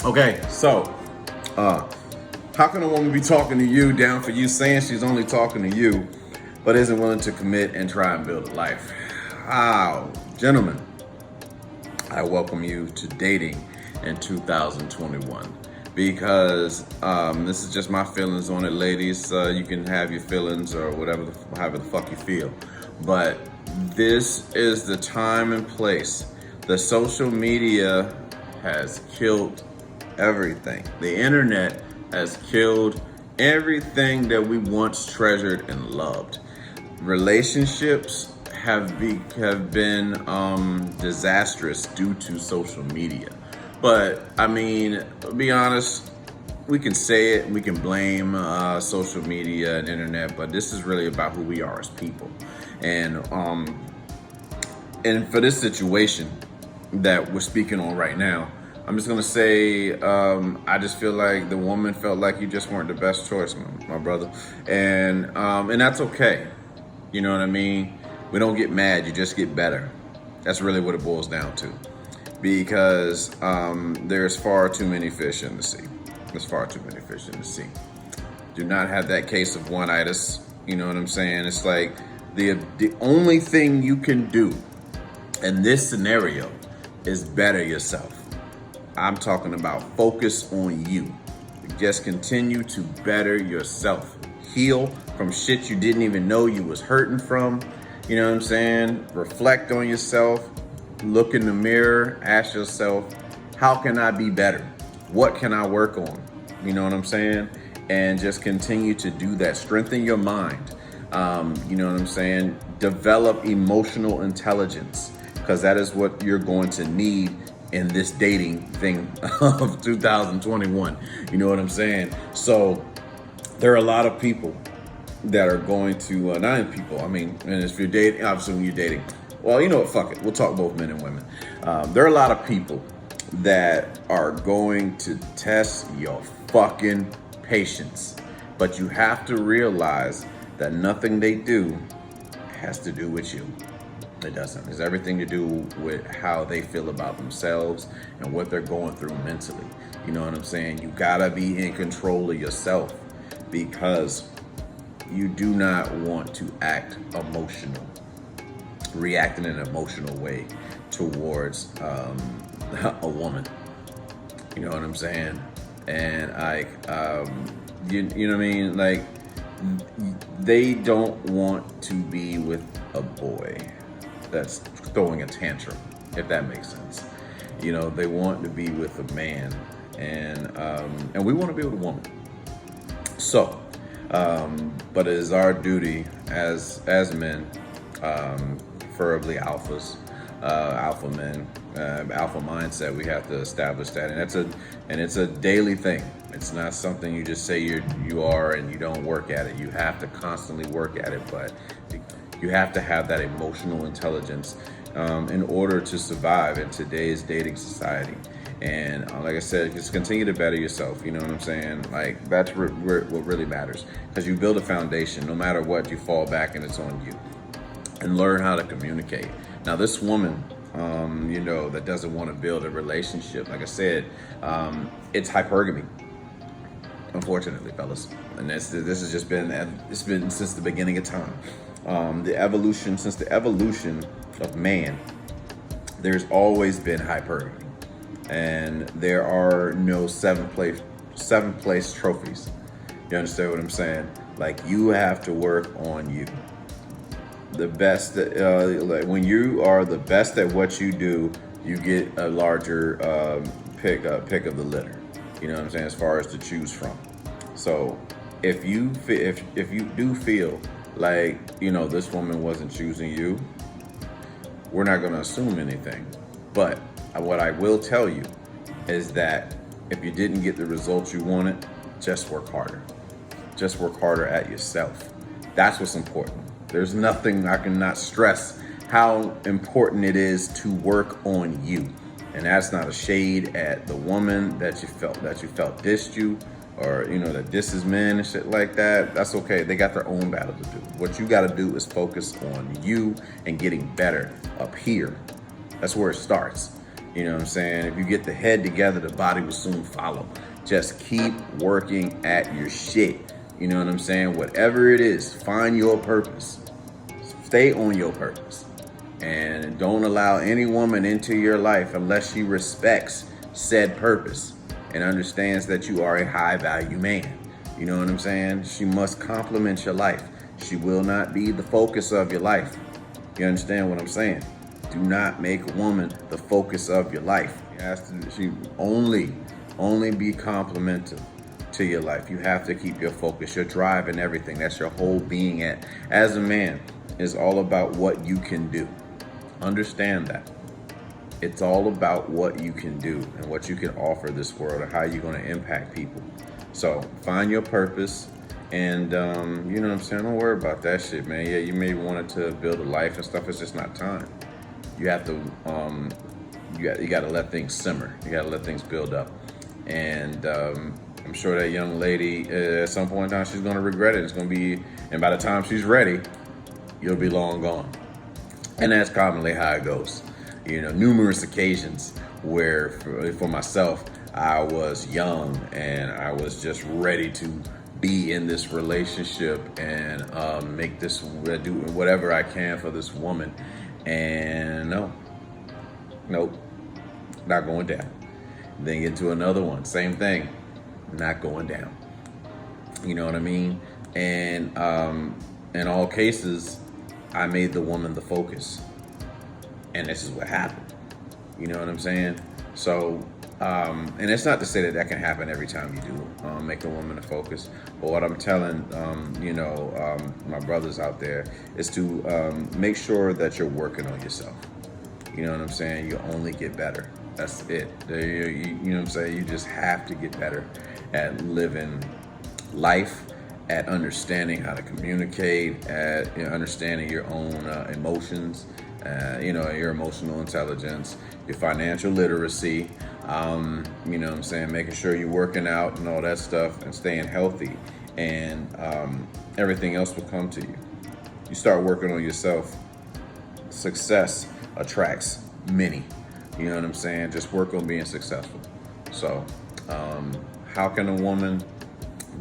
Okay, so how can a woman be talking to you, down for you, saying she's only talking to you, but isn't willing to commit and try and build a life? Wow, gentlemen, I welcome you to dating in 2021 because this is just my feelings on it, ladies. You can have your feelings or whatever, however the fuck you feel, but this is the time and place. The social media has killed everything. The internet has killed everything that we once treasured and loved. Relationships have been disastrous due to social media. But I mean, to be honest, we can say it, we can blame social media and internet, but this is really about who we are as people. And for this situation that we're speaking on right now, I'm just gonna say, I just feel like the woman felt like you just weren't the best choice, my brother, and that's okay. You know what I mean? We don't get mad; you just get better. That's really what it boils down to, because there's far too many fish in the sea. There's far too many fish in the sea. Do not have that case of one-itis. You know what I'm saying? It's like the only thing you can do in this scenario is better yourself. I'm talking about focus on you. Just continue to better yourself. Heal from shit you didn't even know you was hurting from. You know what I'm saying? Reflect on yourself. Look in the mirror. Ask yourself, how can I be better? What can I work on? You know what I'm saying? And just continue to do that. Strengthen your mind. You know what I'm saying? Develop emotional intelligence, because that is what you're going to need in this dating thing of 2021. You know what I'm saying? So there are a lot of people that are going to, not even people, I mean, and if you're dating, obviously when you're dating, well, you know what, fuck it. We'll talk both men and women. There are a lot of people that are going to test your fucking patience. But you have to realize that nothing they do has to do with you. It doesn't. It's everything to do with how they feel about themselves and what they're going through mentally. You know what I'm saying? You gotta be in control of yourself, because you do not want to react in an emotional way towards a woman. You know what I'm saying? And you know what I mean? Like, they don't want to be with a boy that's throwing a tantrum, if that makes sense. You know, they want to be with a man, and we want to be with a woman. So, but it is our duty as men, preferably alphas, alpha men, alpha mindset. We have to establish that, and it's a daily thing. It's not something you just say you are and you don't work at it. You have to constantly work at it, but you have to have that emotional intelligence in order to survive in today's dating society. And like I said, just continue to better yourself. You know what I'm saying? Like, that's what really matters, because you build a foundation. No matter what, you fall back and it's on you. And learn how to communicate. Now, this woman, you know, that doesn't want to build a relationship, like I said, it's hypergamy. Unfortunately, fellas, and this has just been since the beginning of time. Since the evolution of man, there's always been hypergamy, and there are no seventh place trophies. You understand what I'm saying? Like, you have to work on you. The best, like, when you are the best at what you do, you get a larger pick of the litter. You know what I'm saying? As far as to choose from. So if you do feel like, you know, this woman wasn't choosing you, we're not going to assume anything. But what I will tell you is that if you didn't get the results you wanted, just work harder. Just work harder at yourself. That's what's important. There's nothing I cannot stress how important it is to work on you. And that's not a shade at the woman that you felt dissed you, or, you know, that disses men and shit like that. That's okay. They got their own battle to do. What you got to do is focus on you and getting better up here. That's where it starts. You know what I'm saying? If you get the head together, the body will soon follow. Just keep working at your shit. You know what I'm saying? Whatever it is, find your purpose. Stay on your purpose. And don't allow any woman into your life unless she respects said purpose and understands that you are a high value man. You know what I'm saying? She must complement your life. She will not be the focus of your life. You understand what I'm saying? Do not make a woman the focus of your life. She only be complementary to your life. You have to keep your focus, your drive, and everything. That's your whole being. As a man, is all about what you can do. Understand that. It's all about what you can do and what you can offer this world and how you're going to impact people. So find your purpose. And you know what I'm saying? Don't worry about that shit, man. Yeah, you may want to build a life and stuff. It's just not time. You have to, you got to let things simmer. You got to let things build up. And I'm sure that young lady, at some point in time, she's going to regret it. It's going to be, and by the time she's ready, you'll be long gone. And that's commonly how it goes. You know, numerous occasions where, for myself, I was young and I was just ready to be in this relationship and do whatever I can for this woman. And nope, not going down. Then get to another one, same thing, not going down. You know what I mean? And in all cases, I made the woman the focus. And this is what happened. You know what I'm saying? So, and it's not to say that can happen every time you do make a woman a focus. But what I'm telling, my brothers out there is to make sure that you're working on yourself. You know what I'm saying? You only get better. That's it. You know what I'm saying? You just have to get better at living life, at understanding how to communicate, at understanding your own emotions, your emotional intelligence, your financial literacy, you know what I'm saying, making sure you're working out and all that stuff and staying healthy, and everything else will come to you. You start working on yourself, success attracts many. You know what I'm saying? Just work on being successful. So, how can a woman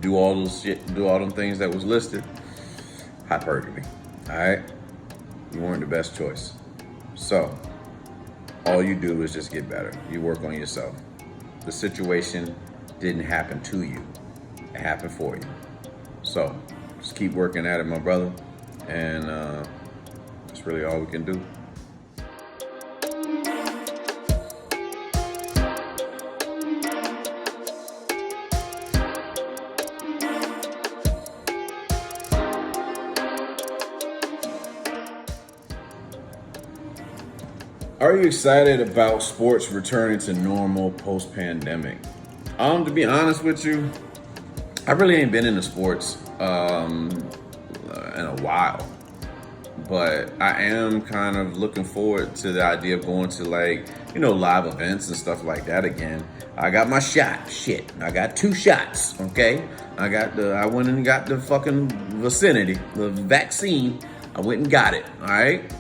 do all them things that was listed? Hypergamy. All right? You weren't the best choice. So, all you do is just get better. You work on yourself. The situation didn't happen to you. It happened for you. So, just keep working at it, my brother. And that's really all we can do. Are you excited about sports returning to normal post-pandemic? To be honest with you, I really ain't been into sports in a while. But I am kind of looking forward to the idea of going to live events and stuff like that again. I got my shot. Shit. I got 2 shots, okay? I went and got the fucking vicinity, the vaccine. I went and got it, all right?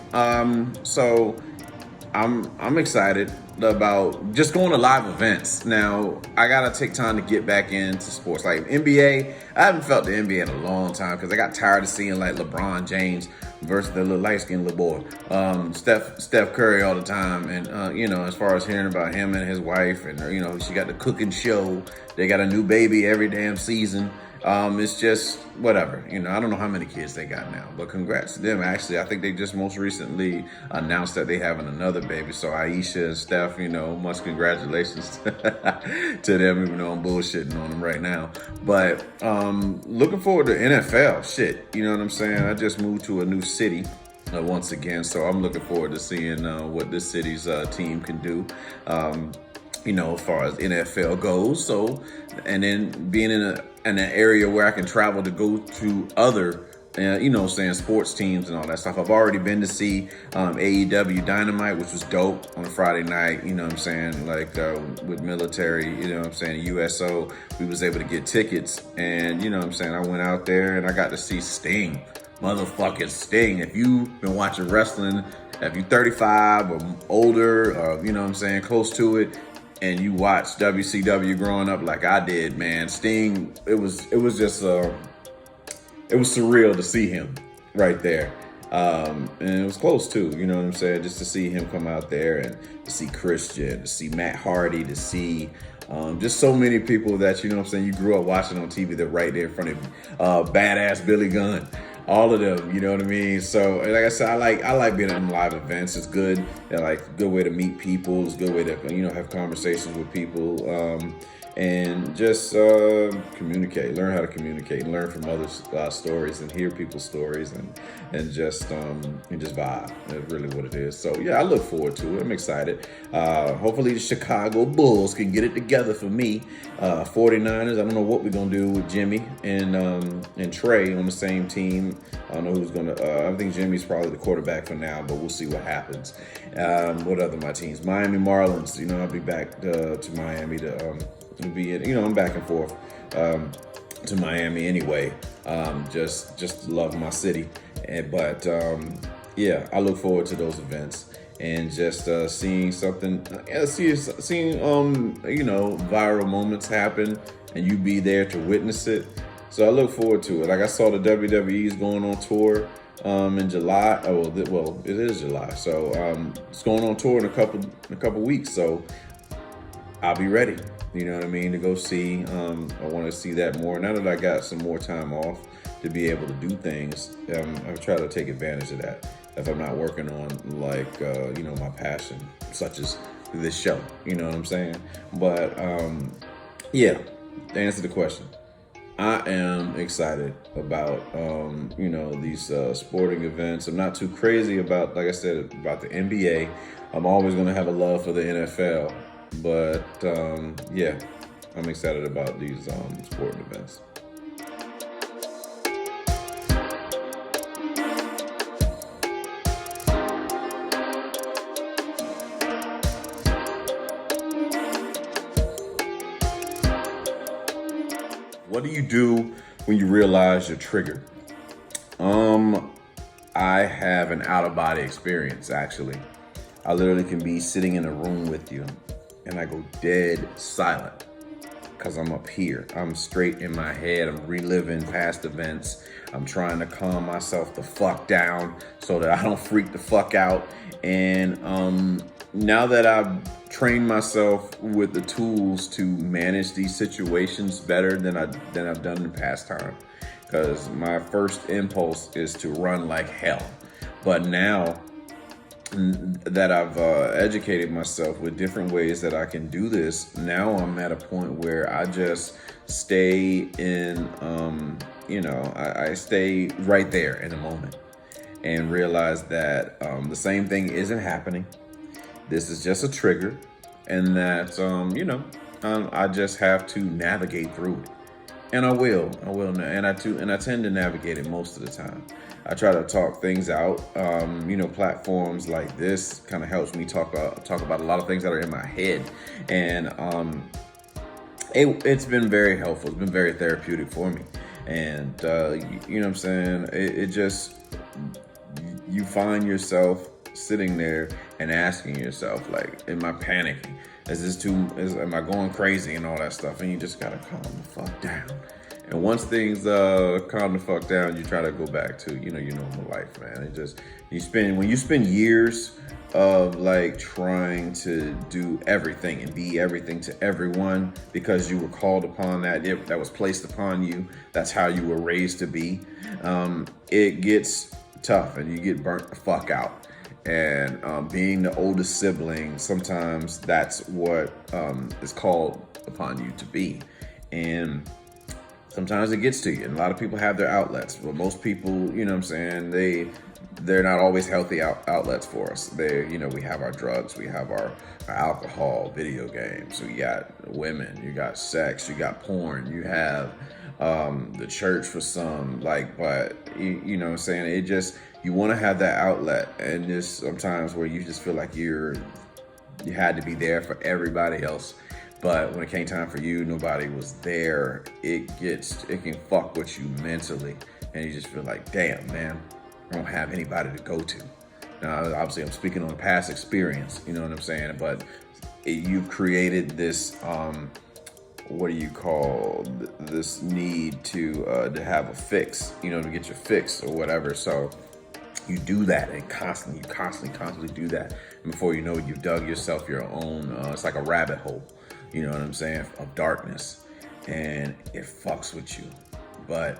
So I'm excited about just going to live events. Now, I gotta take time to get back into sports. Like NBA, I haven't felt the NBA in a long time because I got tired of seeing like LeBron James versus the little light-skinned little boy, Steph Curry all the time. And, as far as hearing about him and his wife and, she got the cooking show. They got a new baby every damn season. It's just whatever, I don't know how many kids they got now, but congrats to them. Actually, I think they just most recently announced that they having another baby. So Aisha and Steph, much congratulations to them, even though I'm bullshitting on them right now. But looking forward to NFL shit. You know what I'm saying? I just moved to a new city once again, so I'm looking forward to seeing what this city's team can do. As far as NFL goes. So, and then being in an area where I can travel to go to other, sports teams and all that stuff. I've already been to see AEW Dynamite, which was dope on a Friday night, with military, USO. We was able to get tickets and, I went out there and I got to see Sting. Motherfucking Sting. If you've been watching wrestling If you're 35 or older, or, you know what I'm saying, close to it, and you watched WCW growing up like I did, man, Sting, it was just it was surreal to see him right there. And it was close too, you know what I'm saying? Just to see him come out there and to see Christian, to see Matt Hardy, to see just so many people that, you know what I'm saying, you grew up watching on TV. They're right there in front of you. Badass Billy Gunn, all of them, you know what I mean? So, like I said, I like being at live events. It's good. Like a good way to meet people. It's a good way to, you know, have conversations with people. And just communicate, learn how to communicate, learn from others' stories and hear people's stories and just vibe. That's really what it is. So yeah, I look forward to it. I'm excited. Hopefully the Chicago Bulls can get it together for me. 49ers, I don't know what we're gonna do with Jimmy and Trey on the same team. I don't know who's gonna, I think Jimmy's probably the quarterback for now, but we'll see what happens. What other my teams? Miami Marlins, you know, I'll be back to Miami to be in, you know, I'm back and forth to Miami anyway. Just love my city, but yeah, I look forward to those events and just seeing something, seeing you know, viral moments happen and you be there to witness it. So I look forward to it. Like I saw the WWE's going on tour in July. Well, it is July, so it's going on tour in a couple weeks. So I'll be ready. You know what I mean? To go see. I want to see that more. Now that I got some more time off to be able to do things, I've tried to take advantage of that. If I'm not working on like, you know, my passion, such as this show, you know what I'm saying? But yeah, to answer the question, I am excited about, you know, these sporting events. I'm not too crazy about, like I said, about the NBA. I'm always going to have a love for the NFL. But yeah, I'm excited about these sporting events. What do you do when you realize you're triggered? I have an out-of-body experience, actually. I literally can be sitting in a room with you and I go dead silent because I'm up here. I'm straight in my head. I'm reliving past events. I'm trying to calm myself the fuck down so that I don't freak the fuck out. And now that I've trained myself with the tools to manage these situations better than I've done in past time, because my first impulse is to run like hell. But now that I've educated myself with different ways that I can do this, now I'm at a point where I just stay in, you know, I stay right there in the moment and realize that the same thing isn't happening. This is just a trigger, and that, you know, I just have to navigate through it. And I will, and I tend to navigate it most of the time. I try to talk things out. You know, platforms like this kind of helps me talk about a lot of things that are in my head, and it's been very helpful. It's been very therapeutic for me, and you know what I'm saying. It just, you find yourself sitting there and asking yourself, like, am I panicking? Am I going crazy and all that stuff? And you just gotta calm the fuck down. And once things calm the fuck down, you try to go back to, you know, your normal life, man. It just, when you spend years of like trying to do everything and be everything to everyone because you were called upon that was placed upon you. That's how you were raised to be. It gets tough and you get burnt the fuck out. And being the oldest sibling, sometimes that's what is called upon you to be. And sometimes it gets to you. And a lot of people have their outlets. Well, most people, you know what I'm saying, they're not always healthy outlets for us. You know, we have our drugs, we have our alcohol, video games, we got women, you got sex, you got porn, you have the church for some, like, but you know what I'm saying, it just, you want to have that outlet, and there's sometimes where you just feel like you had to be there for everybody else, but when it came time for you, nobody was there. It can fuck with you mentally, and you just feel like, damn, man, I don't have anybody to go to. Now, obviously, I'm speaking on past experience, you know what I'm saying? But you've created this, what do you call this need to have a fix, you know, to get your fix or whatever. So you do that and constantly do that. And before you know it, you dug yourself your own, it's like a rabbit hole, you know what I'm saying, of darkness. And it fucks with you. But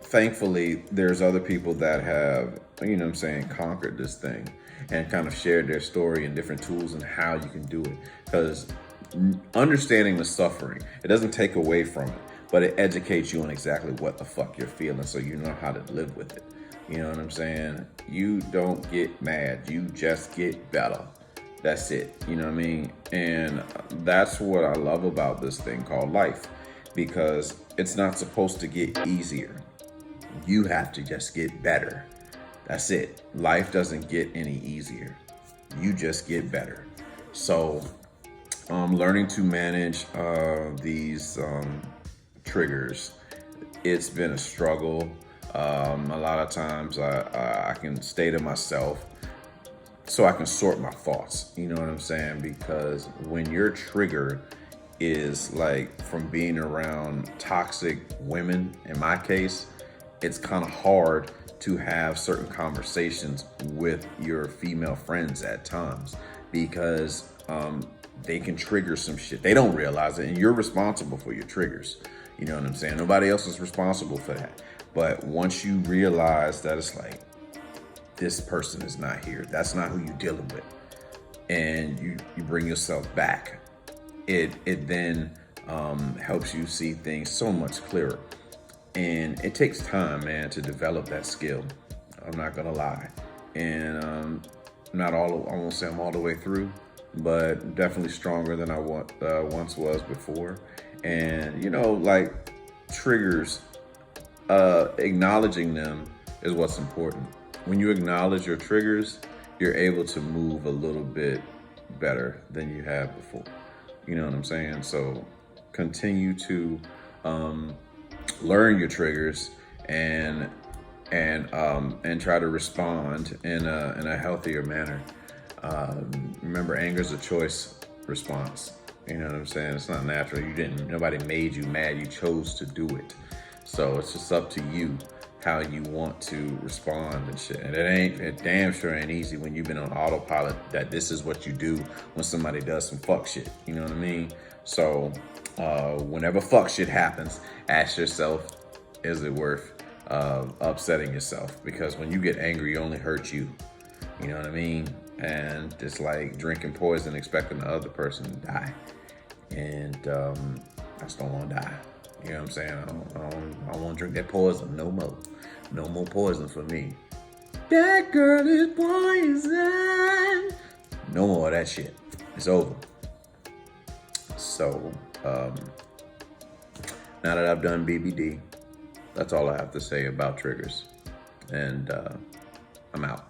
thankfully, there's other people that have, you know what I'm saying, conquered this thing and kind of shared their story and different tools and how you can do it. Because understanding the suffering, it doesn't take away from it, but it educates you on exactly what the fuck you're feeling so you know how to live with it. You know what I'm saying? You don't get mad, you just get better. That's it, you know what I mean? And that's what I love about this thing called life, because it's not supposed to get easier. You have to just get better. That's it. Life doesn't get any easier. You just get better. So learning to manage these triggers, it's been a struggle. A lot of times I can stay to myself so I can sort my thoughts, you know what I'm saying? Because when you're triggered is like from being around toxic women, in my case, it's kind of hard to have certain conversations with your female friends at times because they can trigger some shit. They don't realize it, and you're responsible for your triggers. You know what I'm saying? Nobody else is responsible for that. But once you realize that it's like, this person is not here, that's not who you're dealing with, and you bring yourself back, it then helps you see things so much clearer. And it takes time, man, to develop that skill. I'm not gonna lie. And I won't say I'm all the way through, but definitely stronger than I once was before. And you know, like triggers, acknowledging them is what's important. When you acknowledge your triggers, you're able to move a little bit better than you have before. You know what I'm saying? So continue to learn your triggers and try to respond in a healthier manner. Remember, anger is a choice response. You know what I'm saying? It's not natural. Nobody made you mad. You chose to do it. So it's just up to you how you want to respond and shit. And it damn sure ain't easy when you've been on autopilot that this is what you do when somebody does some fuck shit. You know what I mean? So whenever fuck shit happens, ask yourself, is it worth upsetting yourself? Because when you get angry, you only hurt you. You know what I mean? And it's like drinking poison, expecting the other person to die. And I just don't want to die. You know what I'm saying? I don't want to drink that poison no more. No more poison for me. That girl is poison. No more of that shit. It's over. So, now that I've done BBD, that's all I have to say about triggers. And I'm out.